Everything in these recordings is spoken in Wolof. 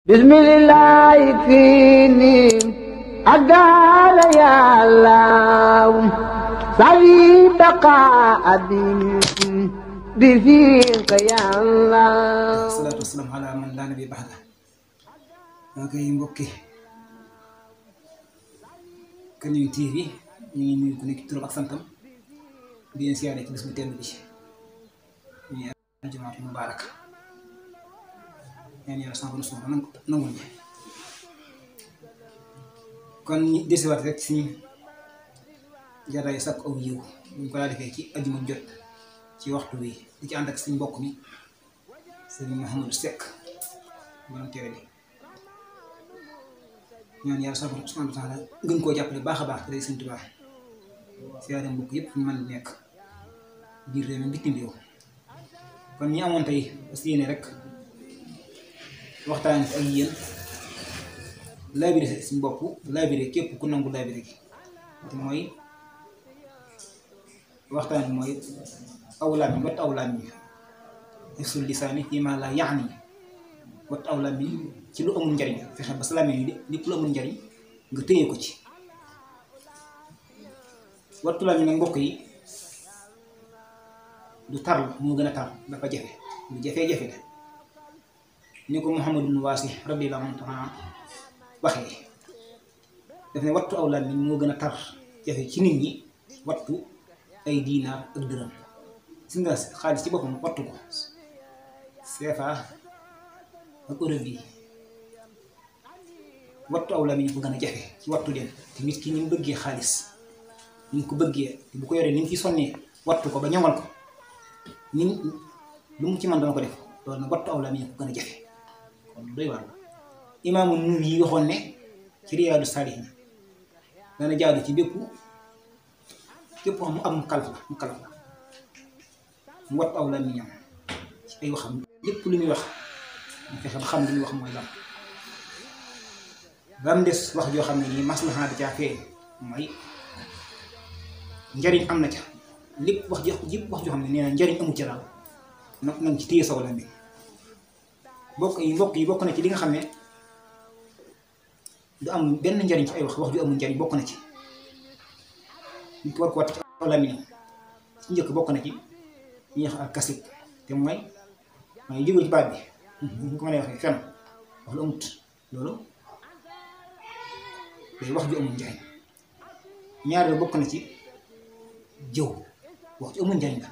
bismillah fini أقال يا الله سعي بقاء بفيك يا الله. الصلاة والسلام على من لا نبي بعده. Okay mbokki Kanyang TV ñu ngi nuyu ku nekk turam ak santam di leen siyaare ci bés bu tedd bi ñu jumaatu mubarak ñaan yàlla sama borom nangul ñi kon ñi desiwaat rek ci jataay sakk aw yiw ñu ko daa defee ci ajuma jot ci waxtu wi di ci ànd ak suñu mbokk mi sëñ Mouhamadou Seck borom téere bi ñaan yàlla sama borom subhanahu wa taala gën koo jàppale baax a baax te day sëñ Tuubaa siyaare mbokk yëpp fu ñu mën nekk biir réew mi bitim réew kon ñi amoon tey aussi yéene rek waxtaan ak yéen laabire suñu bopp laabire képp ku nangu laabire gi te mooy waxtaan bi mooy awlaam yi wat awlaam yi ifsul lisaani fii maa laa yaani wat awlaam yi ci lu amul njariñ fexe ba salaam yi lépp lu amul njariñ nga téye ko ci wattu laam yi nag mbokk yi du tar moo gën a tar dafa jafe lu jafe-jafe la ni ko Muhammadun Waasi radiyallaahu anhu waxee daf ne wattu awlaam yi moo gën a tar jafe ci nit ñi wattu ay diinaar ak dërëm si nga xaalis ci boppam wattu ko CFA ak euro bi wattu awlaam yi ko gën a jafe ci wattu leen te nit ki ni mu bëggee xaalis ni mu ko bëggee te bu ko yoree ni mu ci sonnee wattu ko ba ñamal ko ni lu mu ci mën dana ko def loolu nag wattu awlaam yi ko gën a jafe kon doy waar imaamu Nawawi waxoon ne ci Riyaadu Saalihiin dana jaadu ci bépp képp mu am kalaf la mu wattu awlaam yi ñam ci ay waxam lépp lu muy wax mu fexe ba xam li muy wax mooy lan ba mu des wax joo xam ne nii maslaha da caa fee mooy njariñ am na ca lépp wax joo xam ne nee na njariñ amu ca daal nag ci téye saw la bi mbokk yi bokk na ci li nga xam ne du am benn njariñ ci ay wax ju amul njariñ bokk na ci nit war ko watt ci aw làmmiñam ci njëkk bokk na ci ñuy wax ak kasib te mooy jóge ci baat bi ñu ko mën a waxee fen wax lu amut loolu day wax ju amul njariñ ñaareel bokk na ci jëw wax ju amul njariñ la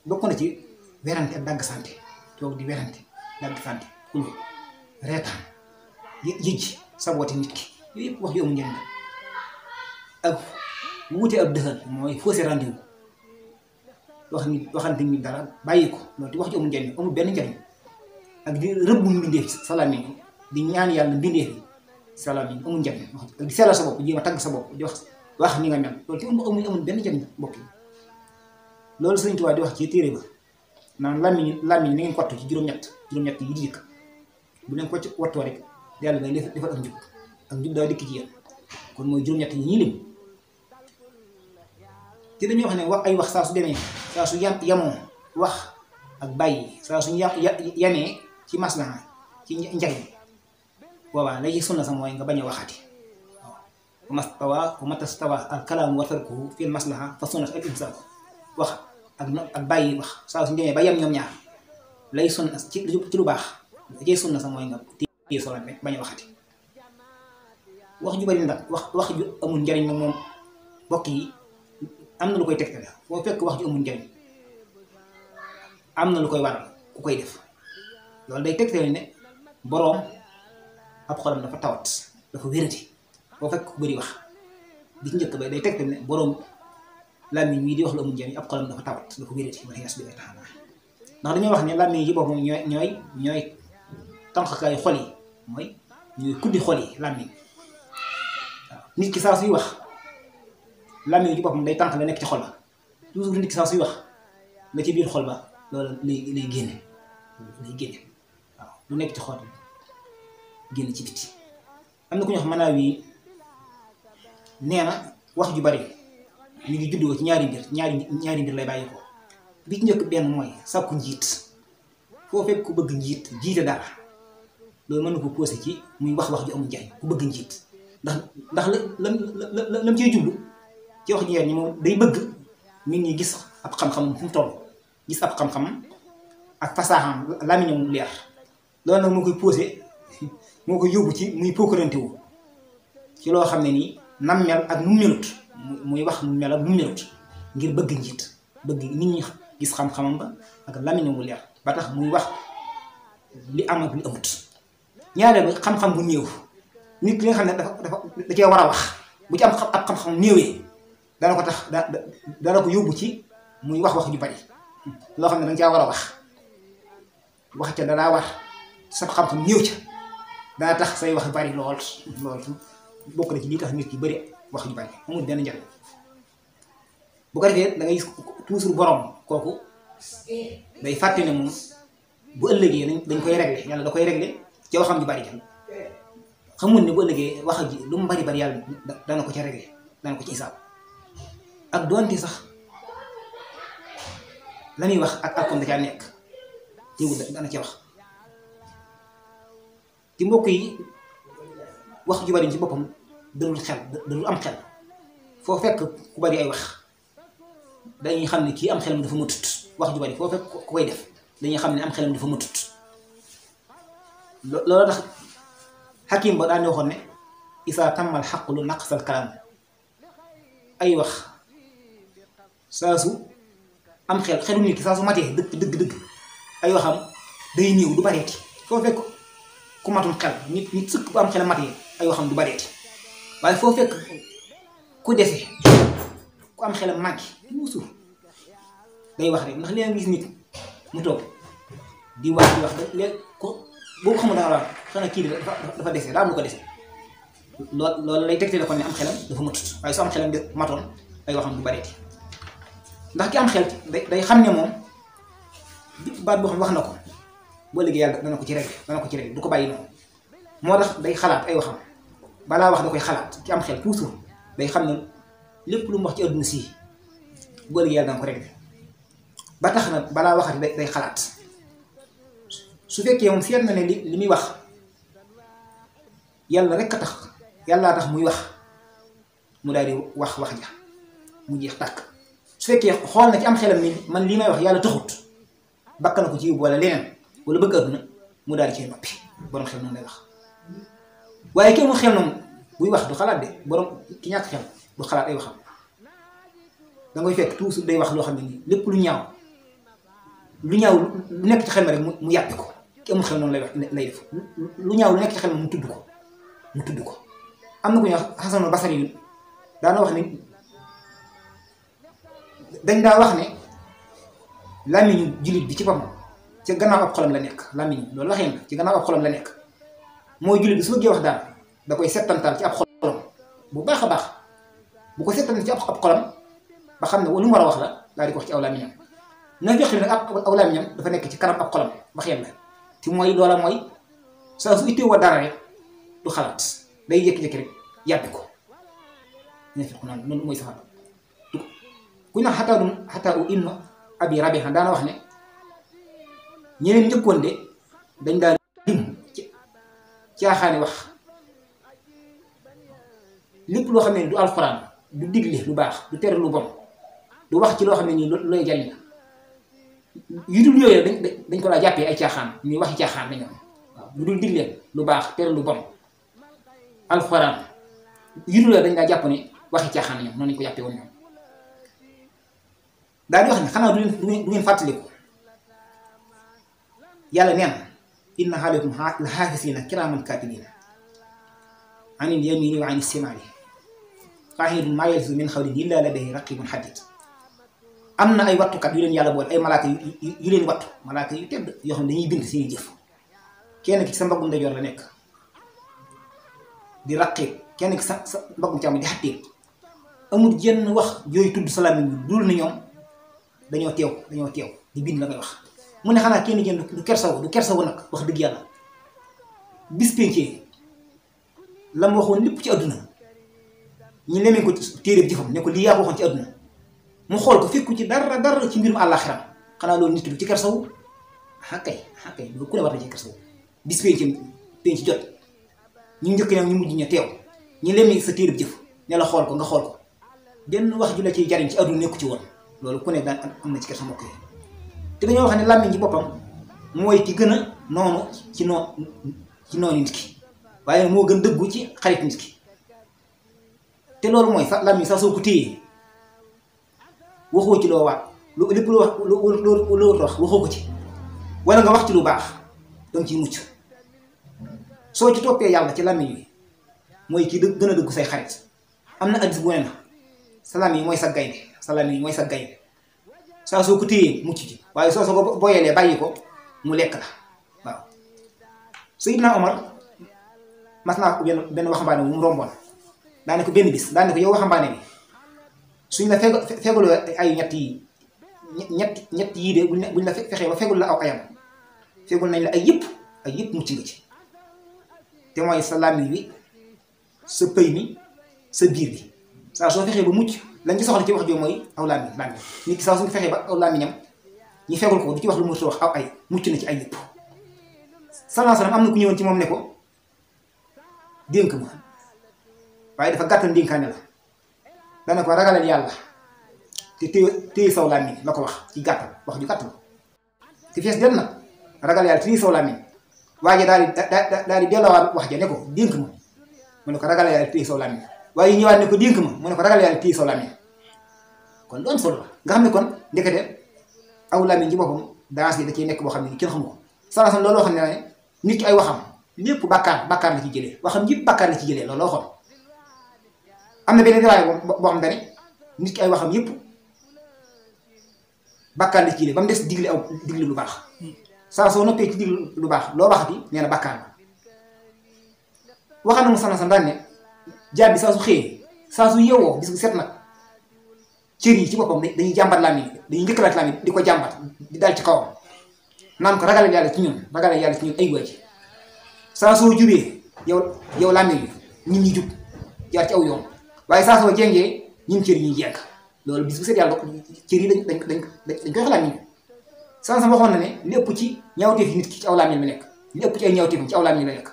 bokk na ci werante ak dagg sante toog di werante dagg sante xuloo reetaan yëj saboote nit ki yooyu yëpp wax ju amul njariñ la ak wuute ab dëxal mooy fausse rendez-vous waxante nit dara bàyyi ko loolu te wax ju amul njariñ amul benn njariñ ak di rëbbu mbindeef salaam yi di ñaan yàlla mbindeef yi salaam yi amul njariñ ak di sellal sa bopp jéem a tagg sa bopp di wax ni nga mel loolu te amul benn njariñ mbokk yi loolu Sëriñ Tuubaa di wax ci téere ba naan làmmiñ ni ngeen ko wattu ci juróom-ñett yi di jëkk bu leen ko ci wattoo rek yàlla day defal ak njub daa dikk ci yéen kon mooy juróom-ñett yi ñii lim te dañuy wax ne wax ay wax saa su demee saa su yamoo wax ak bàyyi saa su yamee ci maslaha ci njariñ boobaa lay sunna sa mooy nga bañ a waxati wa matastawa al kalaam wa tarkuhu fil maslaha fa sunnat al imsaak wax ak bàyyi wax saa su demee ba yem ñoom ñaar lay sunna ci lu baax lay sunna sa mooy nga téye solo rek bañ a waxati wax ju bari nag wax ju amul njariñ moom mbokk yi am na lu koy tegtale foo fekk wax ju amul njariñ am na lu koy waral ku koy def loolu day tegtale ne boroom ab xolam dafa tawat dafa wérati foo fekk ku bëri wax bi ci njëkk ba day tegtale ne boroom làmmiñ wi di wax lu amul njariñ ab xolam dafa tawat dafa wérati wala yas bi day taxaw ndax dañoo wax ne làmmiñ yi boppam ñooy tànqkaayu xol yi mooy ñooy kuddi xol yi làmmiñ waaw nit ki saa suy wax làmmiñ ji boppam day tànk la nekk ci xol ba toujours nit ki saa suy wax la ci biir xol ba loolu lay génne waaw lu nekk ci xol génn ci biti am na ku ñu wax Manaawi nee na wax ju bari mi ngi juddoo ci ñaari mbir lay bàyyi ko bi ci njëkk benn mooy sàkku njiit foo fekk ku bëgg njiit jiite dara loolu mën na ko posé ci muy wax ju amul njariñ ku bëgg njiit ndax lam ciy jublu ci wax ji ñi moom day bëgg nit ñi gis ab xam-xamam fu mu toll gis ab xam-xamam ak fasaaxam làmmiñam mu leer loolu nag moo koy posé moo koy yóbbu ci muy pokkarante wu ci loo xam ne nii nam mel ak nu melut muy wax nu mel ak nu melut ngir bëgg njiit bëgg nit ñi gis xam-xamam ba ak làmmiñam mu leer ba tax muy wax li am ak li amut ñaareel ba xam-xam bu néew nit ki nga xam ne da cee war a wax bu ci am ab xam-xam néewee dana ko tax dana ko yóbbu ci muy wax ju bari loo xam ne danga caa war a wax ca danaa war sa xam-xam néew ca dana tax say wax bari lool bokk na ci lii tax nit ki bëri wax ju bari amul benn njariñ bu ko defee da ngay gis toujours borom kooku day fàtte ne moom bu ëllëgee dañ koy régler yàlla da koy régler ci waxam ju bari jam xamul ne bu ëllëgee wax ji lu mu bari yàlla dana ko ca régler dana ko ci isaab ak doonte sax la muy wax ak alkom da caa nekk teewul dana ci wax ci mbokk yi wax ju bari ci boppam dalul xel dalul am xel foo fekk ku bari ay wax dañuy xam ne kii am xelam dafa matut wax ju bari foo fekk ku koy def dañuy xam ne am xelam dafa matut loolu tax xakim ba daan waxoon ne isaa tàmmal xaqlu naqsal kalaam ay wax saa su am xelu nit ki saa su matee dëgg ay waxam day néew du bareeti foo fekk ku matum xel nit sëkk bu am xel matee ay waxam du bareeti waaye foo fekk ku dese ku am xelam manqué toujours day wax rek ndax léegi gis nit mu toog di wax léegi ko boo ko xamul danga wax xanaa kii dafa dese daa am lu ko dese loolu lay tegtale kon ne am xelam dafa matut waaye su am xelam de matoon ay waxam du bareeti ndax ki am xel day xam ne moom baat boo xam wax na ko boo liggéey yàlla dana ko ci rek du ko bàyyi noonu moo tax day xalaat ay waxam balaa wax da koy xalaat ki am xel toujours day xam ne lépp lu mu wax ci adduna si boo liggéey yàlla dana ko rek ba tax na balaa waxati day xalaat su fekkee moom seet na ne li muy wax yàlla rek a tax yàllaa tax muy wax mu daal di wax ja mu jeex tàkk su fekkee xool na ci am xelam ni man lii may wax yàlla taxut bakk na ko ci yóbbu wala leneen wala bëgg adduna mu daal di cee noppi borom xel noonu lay wax waaye kenn mu xel noonu buy wax du xalaat de borom ki ñàkk xel du xalaat ay waxam da ngay fekk toujours day wax loo xam ne nii lépp lu ñaaw lu nekk ci xel ma rek mu yàppi ko ki amul xel noonu lay def lu ñaaw lu nekk ci xel ma mu tudd ko am na ku ñuy wax Xasanul Basri yu daana wax ne dañ daa wax ne làmmiñu jullit bi ci boppam ci gannaaw ab xolam la nekk làmmiñu loolu waxee na ci gannaaw ab xolam la nekk mooy jullit bi su bëggee wax daal da koy settantal ci ab xolam bu baax a baax bu ko settantal ci ab xolam ba xam ne lu mu war a wax la daal di ko wax ci aw làmmiñam na jox li nag aw làmmiñam dafa nekk ci kanam ab xolam waxee na te mooy loola mooy saa su itteewoo dara rek du xalaat day jékki-jékki rek yàbbi ko ñu fekk noonu mooy saxaat ku ñu xataa u ibnu abi rabiha daana wax ne ñeneen njëkkoon de dañ daal lim caaxaani wax lépp loo xam ne du alxuraan du digle lu baax du tere lu bon du wax ci loo xam ne nii looy jariñ la yu dul yooyu dañ ko laa jàppee ay caaxaan ñuy waxi caaxaan dañoo waaw lu dul digle lu baax tere lu bon alxuraan yu dul yooyu dañ daa jàpp ne waxi caaxaan ñoom noonu lañ ko jàppee woon ñoom daal di wax ne xanaa du ngeen fàttaliku yàlla neen inna alaykum la xaafisiina kiraaman kaatibiina anil yamini wa anil simaali qaa'idun maa yalfizu min qawlin illaa ladayhi raqiibun atiid am na ay wattukat yu leen yàlla boole ay malaaka yu leen wattu malaaka yu tedd yoo xam ne dañuy bind seeni jëf kenn ki sa mbaggum ndeyjoor la nekk di raqiib kenn ki sa mbaggum càmmoñ di atiid amul jenn wax yooyu tudd salaam yi dul na ñoom dañoo teew di bind la ngay wax mu ne xanaa kenn jën du kersawu nag wax dëgg yàlla bis pencee la mu waxoon lépp ci àdduna ñu lemee ko téere bi jëfam ne ko lii yaa ko waxoon ci àdduna mu xool ko fekku ci dara ci mbirum àllaaxiram xanaa loolu nit du ci kersawu xàkkay ku ne war na ci kersawu bis pencee penc ci jot ñu njëkk ña ñu mujj ña teew ñu lemmi sa téereb jëf ne la xool ko nga xool ko benn wax ju la ciy jariñ ci àdduna nekku ci woon loolu ku ne daan am na ci kersa mbokk yi te dañoo wax ne làmmiñ ci boppam mooy ki gën a noonu ci noonu nit ki waaye moo gën dëggu ci xarit nit ki te loolu mooy sa làmmiñ sax soo ko téyee waxoo ci loo waat lépp loo wax loo wax waxoo ko ci wala nga wax ci lu baax danga ciy mucc soo ci toppee yàlla ci làmmiñ wi mooy kii gën a dëggu say xarit am na addis bu ne na sa làmmiñ mooy sa gaynde sa làmmiñ mooy sa gaynde saa soo ko téyee mucc ci waaye soo ko boyelee bàyyi ko mu lekk la waaw Seydina Omar mas naa ko benn waxambaane bu mu romboon daane ko benn bis daane ko yow waxambaane bi suñ la fegaloo ay ñett yii de buñ la fexee ba fegul la aw ayam fegul nañ la ay yëpp mucc nga ci te mooy sa làmmiñ wi sa pëy mi sa biir bi saa soo fexee ba mucc lañ ci soxla ci wax joo mooy aw làmmiñ nit ki saa suñu fexee ba aw làmmiñam ñi fegul ko du ci wax lu mu wax aw ay mucc na ci ay yëpp salaam am na ku ñëwoon ci moom ne ko dénk ma waaye dafa gàttal dénkaane la dana ko ragalal yàlla te téye saw làmmiñ la ko wax ci gàttal wax ju gàttal te fees del nag ragal yàlla téye saw làmmiñ waaye daal di delloowaat wax ja ne ko dénk ma mu ne ko ragal yàlla téye saw làmmiñ waaye ñëwaat ne ko dénk ma mu ne ko ragal yàlla téye saw làmmiñ kon lu am solo la nga xam ne kon ndekete aw làmmiñ ci boppam daas yi da ciy nekk boo xam ne kenn xamu ko salaasam looloo xam ne nit ki ay waxam lépp bàkkaar la ci jëlee waxam yëpp bàkkaar la ci jëlee looloo xam am na beneen riwaaya boo xam ne nit ki ay waxam yëpp bàkkaar la ci jëlee ba mu des digle lu baax saa soo noppee ci digle lu baax loo waxati nee na bàkkaar la waxam na mu salaasam daan ne jaab bi saa su xëyee saa su yeewoo gis nga set nag cër yi ci boppam dañuy jàmbat làmmiñ dañuy njëkkalaat làmmiñ di ko jàmbat di dal ci kawam naan ko ragalal yàlla ci ñun ay waay saa soo jubee yow làmmiñ bi nit ñi jub jaar ci aw yoon waaye saa soo jengee ñun cër yi ñuy jeng loolu bis bu set yàlla cër yi dañ koy xalaat nit ñi saa sama waxoon na ne li ëpp ci ñaawteef yi nit ki ci aw làmmiñ mi nekk li ëpp ci ay ñaawteef ci aw làmmiñ la nekk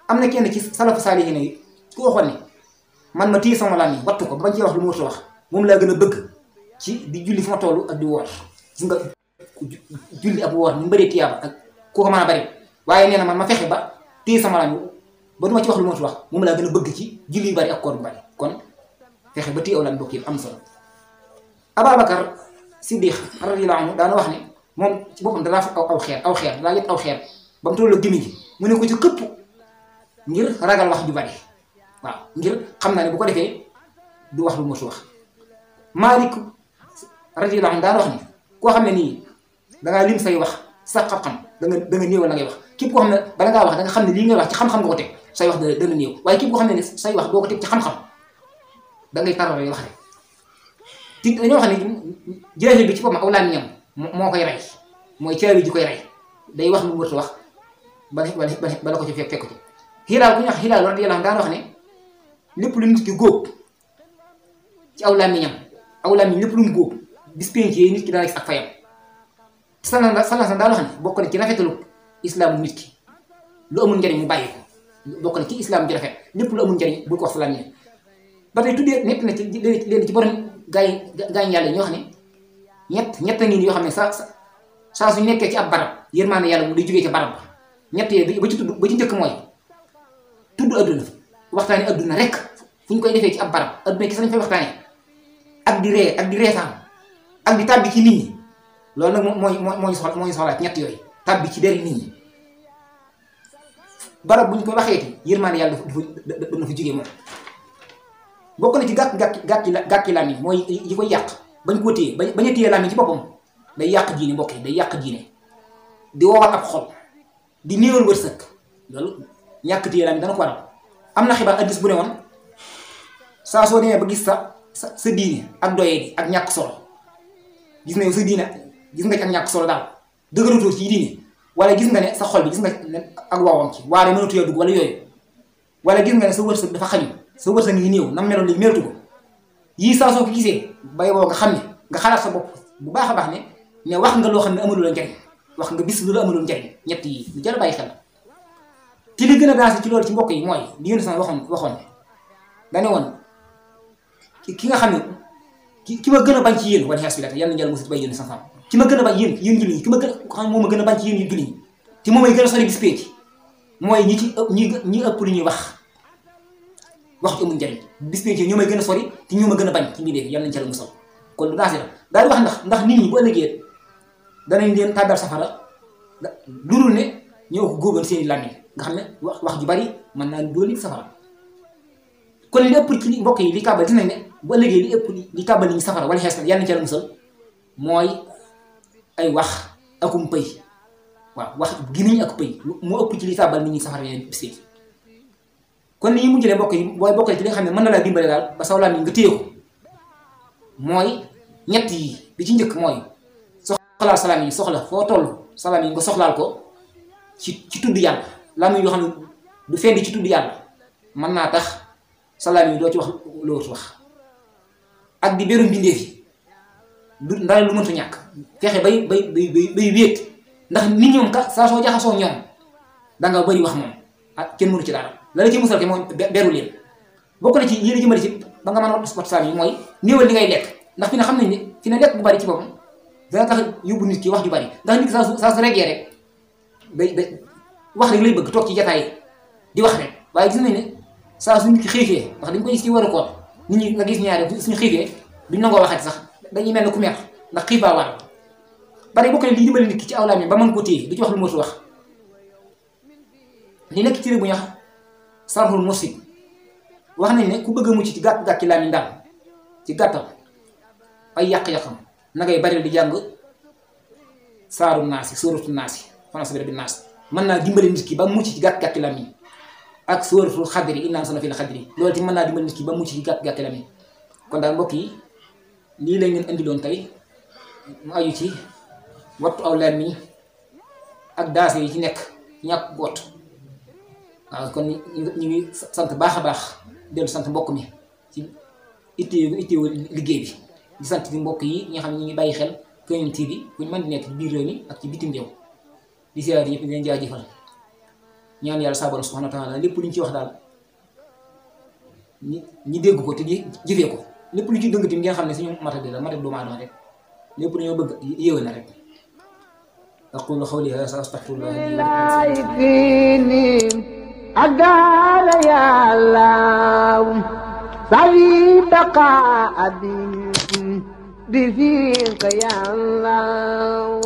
am na kenn ci salafu saalihiin yi ku waxoon ne man ma téye sama làmmiñ wattu ko ba bañ cee wax lu mu war a wax moom laa gën a bëgg ci di julli fi ma toll ak di woor gis nga julli ak woor ni mu bëree tiyaaba ak ku ko mën a bëri waaye nee na man ma fexe ba téye sama làmmiñ ba du ma ci wax lu mu war a wax moom laa gën a bëgg ci julli yu bëri ak koor bu bëri kon fexe ba téye aw làmmiñ bokk yëpp am solo Ababacar Siddiq radiyallahu anhu daana wax ne moom ci boppam danaa fa aw xeer daa yëpp aw xeer ba mu toll ak gémmiñ gi mu ne ko ci këpp ngir ragal wax ju bëri waaw ngir xam naa ne bu ko defee du wax lu mu war a wax Maalik radiyallahu anhu daana wax ne koo xam ne nii dangaa lim say wax sa xam-xam da nga néewal la ngay wax képp koo xam ne bala ngaa wax da nga xam ne lii ngay wax ci xam-xam nga ko teg say wax dana néew waaye képp koo xam ne say wax doo ko teg ci xam-xam da ngay taral wax rek ti dañoo wax ne jaahil bi ci boppam aw làmmiñam moo koy rey mooy caabi ji koy rey day wax lu mu war a wax bala ko ci fekk ko ci Hilaal ku ñu wax Hilaal radiyallahu anhu daana wax ne lépp lu nit ki góob ci aw làmmiñam lépp lu mu góob bis pencee nit ki dana gis ak fayam sallallahu daal wax ne bokk na ci rafetalu islaamu nit ki lu amul njariñ mu bàyyi ko bokk na ci islaam ji rafet lépp lu amul njariñ bul ko wax sa làmmiñ ba tey tuddee nekk na ci leen ci borom gaañ yàlla ñoo xam ne ñett ngi yoo xam ne saa su nekkee ci ab barab yërmaande yàlla mu day jógee ci barab ba ñett yee ba ci njëkk mooy tudd adduna waxtaane adduna rek fu ñu koy defee ci ab barab adduna ki sax lañ fay waxtaane ak di reetaan ak di tàbbi ci nit ñi loolu nag mooy soxla ci ñett yooyu tàbbi ci deri nit ñi barab bu ñu koy waxeeti yërmaande yàlla dana fa jógee moom bokk na ci gàkki làmmiñ mooy yi koy yàq bañ koo téye bañ a téye làmmiñ ci boppam day yàq diine mbokk yi day yàq diine di woowal ab xol di néewal wërsëg loolu ñàkk téye làmmiñ dana ko waral am na xibaar addis bu ne woon saa soo demee ba gis sa diine ak doyee di ak ñàkk solo gis nga yow sa diine gis nga ci ak ñàkk solo daal dëgëratoo ci diine wala gis nga ne sa xol bi gis nga ak waawam ci waare mënatu yaa dugg wala yooyu wala gis nga ne sa wërsëg dafa xañu sa wërsëg ngi néew nam meloon léegi melatu ko yii saa soo ko gisee bay boo nga xam ne nga xalaat sa bopp bu baax a baax ne wax nga loo xam ne amuloo la njariñ wax nga bis lu la amuloo njariñ ñett yi lu jar a bàyyi xel gën a dansé ci loolu ci mbokk yi mooy li yéen sax waxoon dane woon ki nga xam ne ki ma gën a bañ ci yéen wala xees bi la yàlla na yàlla mosul bay yéen sax ki ma gën a bañ yéen jullit ñi ki ma gën a xam moo ma gën a bañ ci yéen jullit ñi te moom may gën a sori bis péeti mooy ñi ëpp lu ñuy wax ci amul njariñ bis péeti ñoo may gën a sori te ñoo ma gën a bañ ci mbir yàlla nañ ca la musal kon lu dansé la daal di wax ndax nit ñi bu ëllëgee danañ leen tàbbal safara dudul ne ñoo ko góoban seen i làmmiñ nga xam ne wax ju bari mën naa doon safara kon li ëpp ci mbokk yi li kàbbal dinañ ne bu ëllëgee li ëpp li kàbbal ni safara wala xees na yàlla nañ ca la musal mooy ay wax akum pëy waaw wax gimiñ ak pëy moo ëpp ci li kàbbal nit ñi safara yeen bis kon li ñu mujjlee mbokk yi booy bokkale ci li nga xam ne mën na laa dimbale daal ba saw làmmiñ nga téye ko mooy ñett yi bi ci njëkk mooy soxlaal salaam yi soxla foo toll salaam yi nga soxlaal ko ci tudd yàlla làmmiñ yoo xam ne du fendi ci tudd yàlla mën naa tax salaam yi doo ci wax loo wax ak di beru mbindeef yi du ndax lu mënta ñàkk fexe bay wéet ndax nit ñoom ka saa soo jaxasoo ñoom danga bëri wax moom ak kenn mënu ci dara la la ci musal ke mooy beru leen bokk na ci yéen jëmale ci ba nga mën a wat sport salaam yi mooy néewal li ngay lekk ndax fi ne xam nañ ne fi ne lekk bu bari ci boppam dana tax yóbbu nit ki wax ju bari ndax nit ki saa su reggee rek day wax rek lay bëgg toog ci jataay di wax rek waaye gis nañ ne saa su nit ki xiifee ndax dañ koy gis ci waru koor nit ñi nga gis ñaare suñu xiifee duñ nangoo waxati sax dañuy mel ne ku mer ndax xiif baa war bari bokk ne lii dimbali nit ki ci aw làmmiñ ba mën ko téye du ci wax lu mu wax li nekk ci réew bu ñu wax sarxul mursid wax nañ ne ku bëgg a mucc ci gàtt ci làmmiñ daal ci gàttal ay yàq-yàqam na ngay bari di jàng saaru naasi sóoratu naasi fanasa bi rabbi naas mën naa dimbali nit ki ba mucc ci gàtt ci làmmiñ ak sóoratul xadri innaa anzalnaahu fii xadri loolu ci mën naa dimbali nit ki ba mucc ci gàtt làmmiñ kon daal mbokk yi lii lañ leen indiloon tey mu aju ci wattu aw làmmiñ ak daase yi ci nekk ñàkk wott waaw kon ñu ngi sant baax a baax dellu sant mbokk mi ci itteewu liggéey bi di sant di mbokk yi ñi nga xam ne ñu ngi bàyyi xel Keugnane TV fu ñu mën di nekk ci biir réew mi ak ci bitim réew di siyaar yëpp di leen jaajëfal ñaan yàlla saa borom subhanahu wa taala lépp lu ñu ci wax daal ñi dégg ko te di jëfee ko lépp lu ci dëng tim ngeen xam ne suñu matadi la matadi doomu aadama rek lépp lu ñoo bëgg yéwé na rek aqulu qawli hadha astaghfirullah أقال يا الله سعي بقاء بفيك يا الله